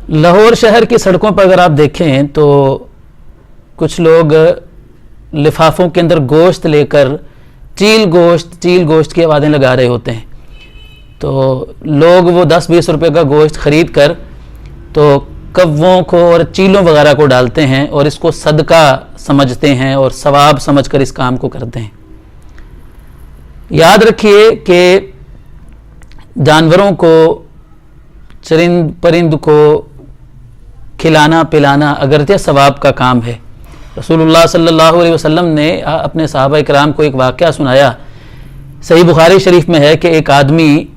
लाहौर शहर की सड़कों पर अगर आप देखें तो कुछ लोग लिफाफों के अंदर गोश्त लेकर चील गोश्त की आवाज़ें लगा रहे होते हैं। तो लोग वो 10-20 रुपए का गोश्त ख़रीद कर तो कव्वों को और चीलों वगैरह को डालते हैं और इसको सदका समझते हैं और सवाब समझकर इस काम को करते हैं। याद रखिए कि जानवरों को, चरिंद परिंद को खिलाना पिलाना अगरचे सवाब का काम है। रसूलुल्लाह सल्लल्लाहु अलैहि वसल्लम ने अपने सहाबा इकराम को एक वाक़या सुनाया। सही बुखारी शरीफ में है कि एक आदमी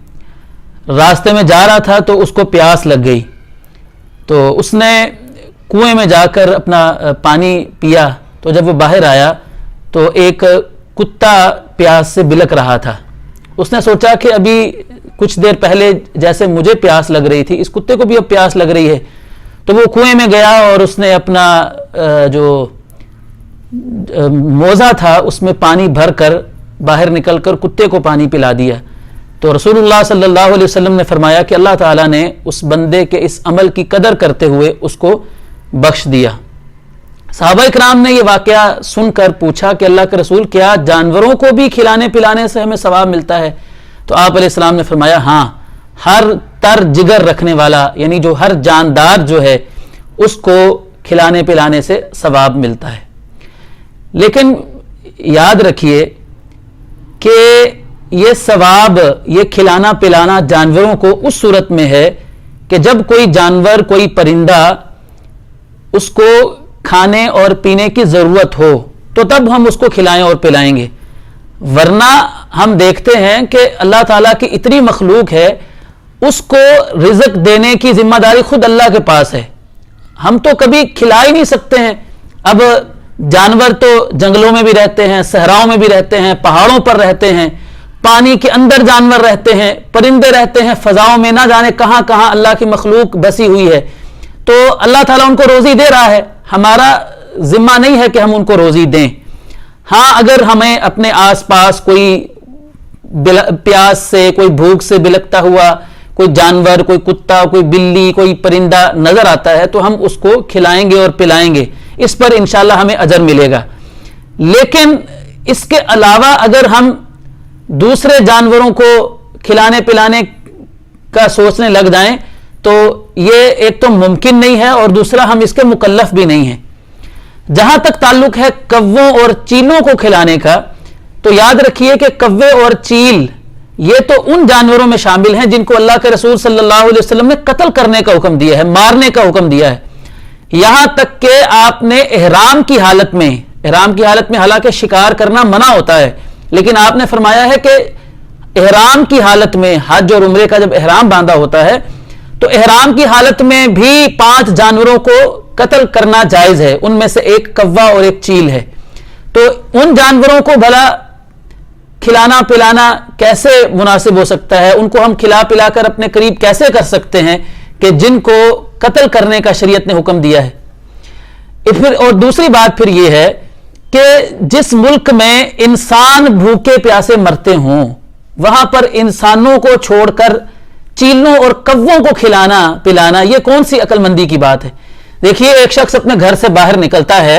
रास्ते में जा रहा था तो उसको प्यास लग गई, तो उसने कुएं में जाकर अपना पानी पिया। तो जब वो बाहर आया तो एक कुत्ता प्यास से बिलक रहा था। उसने सोचा कि अभी कुछ देर पहले जैसे मुझे प्यास लग रही थी, इस कुत्ते को भी अब प्यास लग रही है। तो वो कुएं में गया और उसने अपना जो मोज़ा था उसमें पानी भर कर बाहर निकल कर कुत्ते को पानी पिला दिया। तो रसूलुल्लाह सल्लल्लाहु अलैहि वसल्लम ने फरमाया कि अल्लाह ताला ने उस बंदे के इस अमल की कदर करते हुए उसको बख्श दिया। सहाबा इकराम ने यह वाकया सुनकर पूछा कि अल्लाह के रसूल, क्या जानवरों को भी खिलाने पिलाने से हमें सवाब मिलता है? तो आप अलैहिस्सलाम ने फरमाया, हाँ, हर तर जिगर रखने वाला यानी जो हर जानदार जो है उसको खिलाने पिलाने से सवाब मिलता है। लेकिन याद रखिए कि ये सवाब, ये खिलाना पिलाना जानवरों को उस सूरत में है कि जब कोई जानवर, कोई परिंदा उसको खाने और पीने की जरूरत हो तो तब हम उसको खिलाएं और पिलाएंगे। वरना हम देखते हैं कि अल्लाह ताला की इतनी मखलूक है, उसको रिज़्क देने की जिम्मेदारी खुद अल्लाह के पास है। हम तो कभी खिला ही नहीं सकते हैं। अब जानवर तो जंगलों में भी रहते हैं, सहराओं में भी रहते हैं, पहाड़ों पर रहते हैं, पानी के अंदर जानवर रहते हैं, परिंदे रहते हैं, फजाओं में ना जाने कहां कहां अल्लाह की मखलूक बसी हुई है। तो अल्लाह ताला उनको रोजी दे रहा है, हमारा जिम्मा नहीं है कि हम उनको रोजी दें। हाँ, अगर हमें अपने आसपास कोई प्यास से, कोई भूख से बिलकता हुआ कोई जानवर, कोई कुत्ता, कोई बिल्ली, कोई परिंदा नजर आता है तो हम उसको खिलाएंगे और पिलाएंगे, इस पर इंशाल्लाह हमें अजर मिलेगा। लेकिन इसके अलावा अगर हम दूसरे जानवरों को खिलाने पिलाने का सोचने लग जाएं तो ये एक तो मुमकिन नहीं है और दूसरा हम इसके मुकल्लफ भी नहीं हैं। जहां तक ताल्लुक है कव्वों और चीलों को खिलाने का, तो याद रखिए कि कव्वे और चील ये तो उन जानवरों में शामिल हैं जिनको अल्लाह के रसूल सल्लल्लाहु अलैहि वसल्लम ने कत्ल करने का हुक्म दिया है, मारने का हुक्म दिया है। यहां तक कि आपने इहराम की हालत में हालांकि शिकार करना मना होता है, लेकिन आपने फरमाया है कि इहराम की हालत में, हज और उम्रे का जब इहराम बांधा होता है तो इहराम की हालत में भी 5 जानवरों को कत्ल करना जायज है। उनमें से एक कव्वा और एक चील है। तो उन जानवरों को भला खिलाना पिलाना कैसे मुनासिब हो सकता है? उनको हम खिला पिलाकर अपने करीब कैसे कर सकते हैं कि जिनको कत्ल करने का शरीयत ने हुक्म दिया है? फिर और दूसरी बात फिर यह है कि जिस मुल्क में इंसान भूखे प्यासे मरते हों वहां पर इंसानों को छोड़कर चीलों और कव्वों को खिलाना पिलाना, यह कौन सी अक्लमंदी की बात है? देखिए, एक शख्स अपने घर से बाहर निकलता है,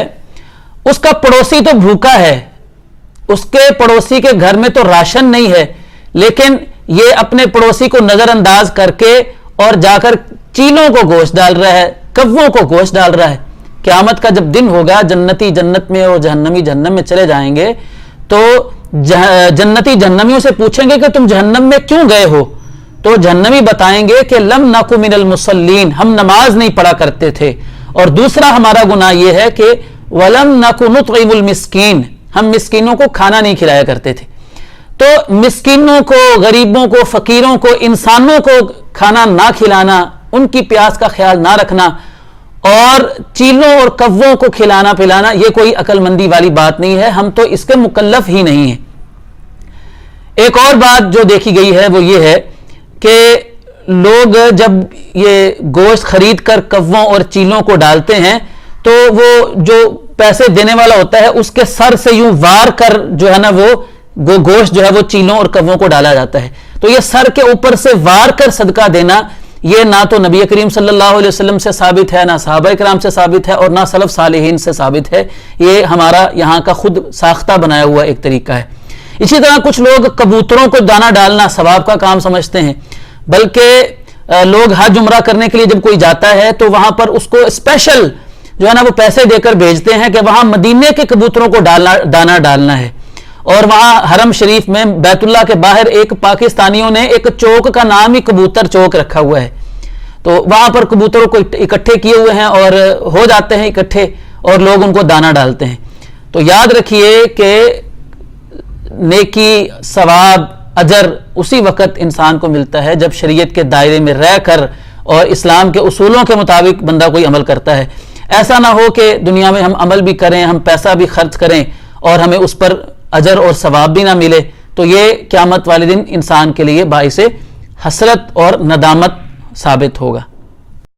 उसका पड़ोसी तो भूखा है, उसके पड़ोसी के घर में तो राशन नहीं है, लेकिन ये अपने पड़ोसी को नजरअंदाज करके और जाकर चीलों को गोश्त डाल रहा है, कव्वों को गोश्त डाल रहा है। क़यामत का जब दिन होगा, जन्नती जन्नत में और जहन्नमी जहन्नम में चले जाएंगे तो जन्नती जहन्नमियों से पूछेंगे कि तुम जहन्नम में क्यों गए हो? तो जहन्नमी बताएंगे कि लम नकु मिनल मुसल्लीन, हम नमाज नहीं पढ़ा करते थे। और दूसरा हमारा गुनाह यह है कि वलम नकु नुतइमुल मिस्कीन, हम मिस्कीनों को खाना नहीं खिलाया करते थे। तो मिस्कीनों को, गरीबों को, फकीरों को, इंसानों को खाना ना खिलाना, उनकी प्यास का ख्याल ना रखना और चीलों और कव्वों को खिलाना पिलाना, यह कोई अक्लमंदी वाली बात नहीं है। हम तो इसके मुकल्लफ ही नहीं है। एक और बात जो देखी गई है वो ये है कि लोग जब ये गोश्त खरीद कर कव्वों और चीलों को डालते हैं तो वो जो पैसे देने वाला होता है उसके सर से यूं वार कर जो है ना वो गोश्त जो है वो चीलों और कव्वों को डाला जाता है। तो ये सर के ऊपर से वार कर सदका देना, یہ نہ تو نبی کریم صلی اللہ علیہ وسلم سے ثابت ہے، نہ صحابہ کرام سے ثابت ہے، اور نہ سلف صالحین سے ثابت ہے. یہ ہمارا یہاں کا خود ساختہ بنایا ہوا ایک طریقہ ہے. اسی طرح کچھ لوگ کبوتروں کو دانہ ڈالنا ثواب کا کام سمجھتے ہیں، بلکہ لوگ حج عمرہ کرنے کے لیے جب کوئی جاتا ہے تو وہاں پر اس کو اسپیشل جو ہے نا وہ پیسے دے کر بھیجتے ہیں کہ وہاں مدینے کے کبوتروں کو دانہ ڈالنا ہے. اور وہاں حرم شریف میں بیت اللہ کے باہر ایک پاکستانیوں نے ایک چوک کا نام ہی کبوتر چوک رکھا ہوا ہے. تو وہاں پر کبوتروں کو اکٹھے کیے ہوئے ہیں اور ہو جاتے ہیں اکٹھے اور لوگ ان کو دانہ ڈالتے ہیں. تو یاد رکھیے کہ نیکی، ثواب، اجر اسی وقت انسان کو ملتا ہے جب شریعت کے دائرے میں رہ کر اور اسلام کے اصولوں کے مطابق بندہ کوئی عمل کرتا ہے. ایسا نہ ہو کہ دنیا میں ہم عمل بھی کریں، ہم پیسہ بھی خرچ کریں اور ہمیں اس پر اجر اور ثواب بھی نہ ملے. تو یہ قیامت والے دن انسان کے لیے باعث حسرت اور ندامت ثابت ہوگا.